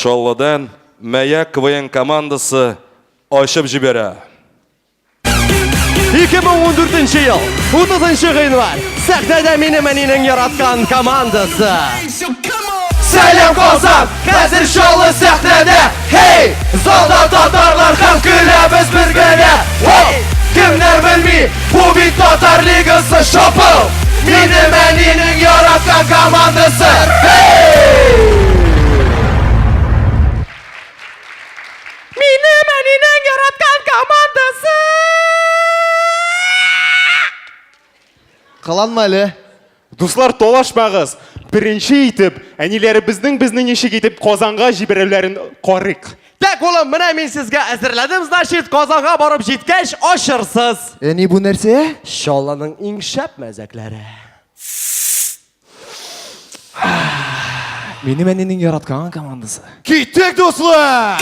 Шолладан Мәяк КВН командасы ашып жібері. 2014 ел, 30 ғинвар, сәхнәдә минем әнинең яраткан командасы. Сәлем Казан, хәзер шоулы сәхнәдә. Хей, залда татарлар һәм көләбез бергә. Кемнәр белми, бу бит татар лигасы шопы. Минем әнинең яраткан командасы. Минем әнинең яраткан командасы. Кыланма әле. Дуслар, толашмагыз. Беренче итеп, әниләре безнең ничек итеп Казанга җибәрүләрен карыйк. Тәк улым, менә мин сезгә әзерләдем, значит, Казанга барып җиткәч ашырсыз. Ни бу нәрсә? Шолланың иң шәп мәзәкләре. Минем әнинең яраткан командасы. Киттек, дуслар!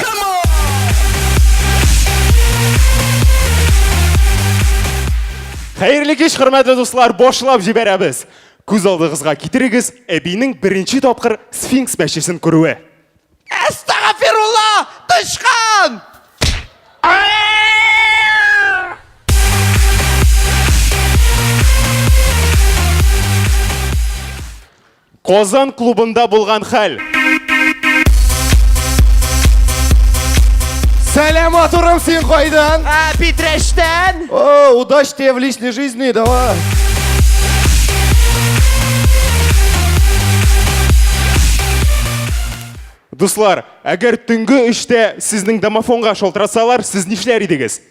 Хәерле кич, хөрмәтле дуслар, башлап җибәрәбез. Күз алдыгызга китерегез, әбинең беренче тапкыр Сфинкс бәчесен күрүе. Әстәгъфирулла, тышкан! Казан клубында булган хәл. Сәлам атурым, син кайдан? Питрәштән! О, удачи тебе в личной жизни, давай. Дуслар, әгәр төнге 3-тә сезнең домофонга шалтырасалар, сез нишләр идегез?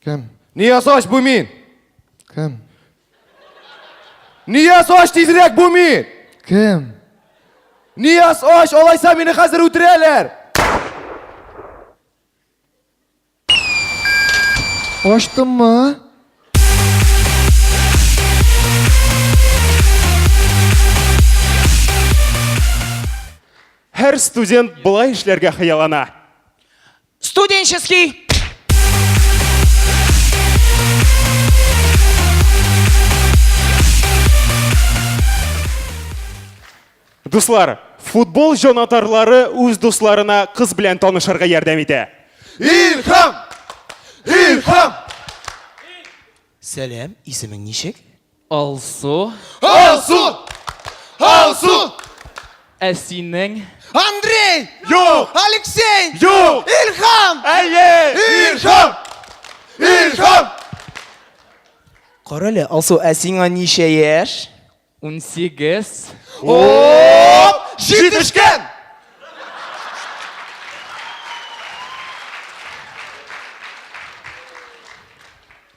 Кем? Нияз аш, бу мин. Кем? Нияз аш, тизрәк, бу мин. Кем? Нияз аш, алайса мине хәзер үтерәләр. Ачтыммы? Һәр студент былай эшләргә хыяллана. Студенческий! Дуслар, футбол җанатарлары үз дусларына кыз белән танышырга ярдәм итә. Илһам! Илһам! Сәлам, исемең ничек? Алсу, Алсу! Алсу! синең? Андрей! Юк! Алексей! Юк! Илһам! Әйе! Илһам! Илһам! Карале, Алсу, сиңа ничә яшь? 18. Оп! Җитешкән!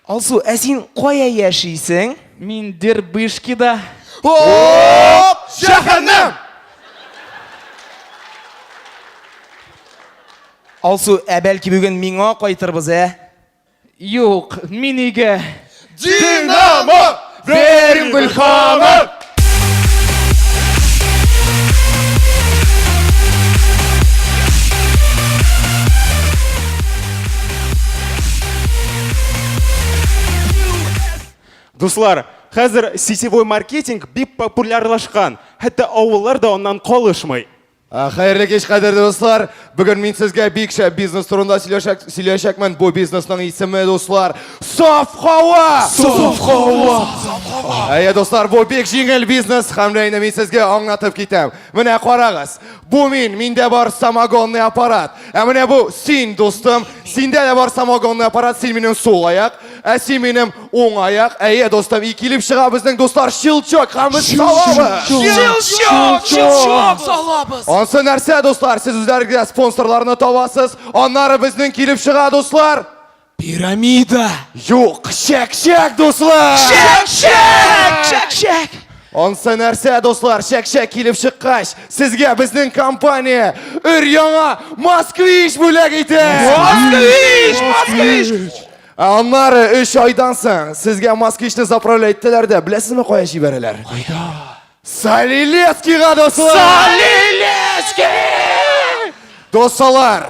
Алсу, син кая яшисең? Мин Дербышкида. Оп! Җәһәннәм! Алсу, бәлки бүген миңа кайтырбыз, Юк, мин өйгә. Динамо! Верим в Илһамы! Дуслар, хәзер сетевой маркетинг бик популярлашкан. Хәтта авыллар да оннан калышмый. Хәерле кич, кадерле дуслар. Бүген мин сезгә бик шәп бизнес турында сөйләшәкмен. Бу бизнесның исеме, дуслар, Саф һава! Саф һава! Әйе, дуслар, бу бик җиңел бизнес. Һәм инде мин сезгә аңлатып китәм. Менә карагыз. Бу миндә бар самогонный аппарат. Менә бу син, дустым, синдә дә бар самогонный аппарат. Син минем сул аяк, син минем уң аяк. Әйе, достым, килеп чыга безнең дуслар щелчок һәм без салабыз. Щелчок салабыз! Ансы нәрсә, дуслар, сез үзләрегезгә спонсорларны табасыз. Аннары безнең килеп чыга, дуслар. Пирамида! Юк, чәк-чәк, дуслар. Чәк! Ансы нәрсә, дуслар, чәк-чәк килеп чыккач, сезгә безнең компания өр-яңа Москвич бүләк итә. Москвич! Аннары 3 айдан соң сезгә Москвичны заправлять итәләр дә, беләсезме кая җибәрәләр? Кайда? Солилецкига, дуслар! Солилецки! Дуслар,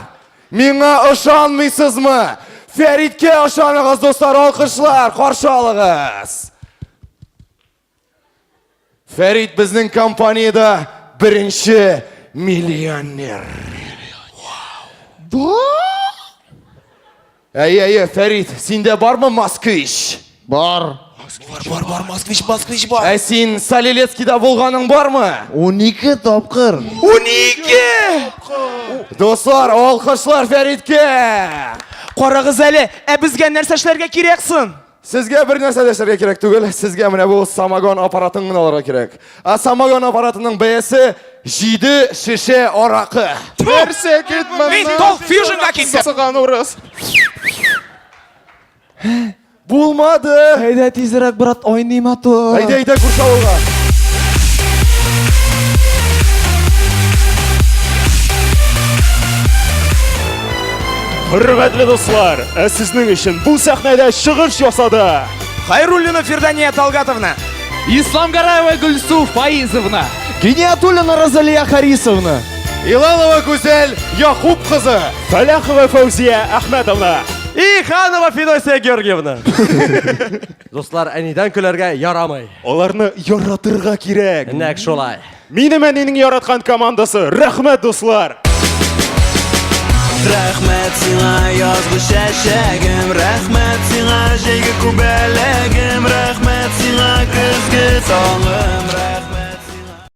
миңа ышанмыйсызмы? Фәридкә ышаныгыз, дуслар, алкышлар, каршы алыгыз. Фәрит безнең компанияда беренче миллионер. Әйе, Фәрит, синдә бармы Москвич? Бар. Ә син Солилецкийда булганың бармы? 12 тапкыр. 12! Достар, алкышлар Фәриткә! Карагыз әле, безгә нәрсә эшләргә кирәксен? Сезгә бер нәрсә дәшәргә кирәк түгел, сезгә менә бу самогон аппаратын гына алырга кирәк. Самогон аппаратының бәясе 7 шешә аракы. Нәрсә китмәм. Мин тол фьюжнга китсем. Сыган урыс. Булмады. Әйдә тизрәк, брат, ойныйм ату. Әйдә, күрше авылга. Хөрмәтле дуслар, сезнең өчен бу сәхнәдә чыгыш ясады. Хайруллина Фирдания Талгатовна. Ислам Гараева Гульсу Фаизовна. Гениатуллина Розалия Харисовна. Илалова Гүзәл Яхуп кызы. Фәләхова Фәүзия Әхмәтовна. И Ханова Федосия Георгиевна. Достар, әнидән көләргә ярамый. Аларны яратырга кирәк. Нәк шулай. Минем әнинең яраткан командасы. Рәхмәт, дуслар. Рәхмәт сиңа язгы чәчәгем, рәхмәт сиңа җәйге күбәләгем, рәхмәт сиңа көзге таңым.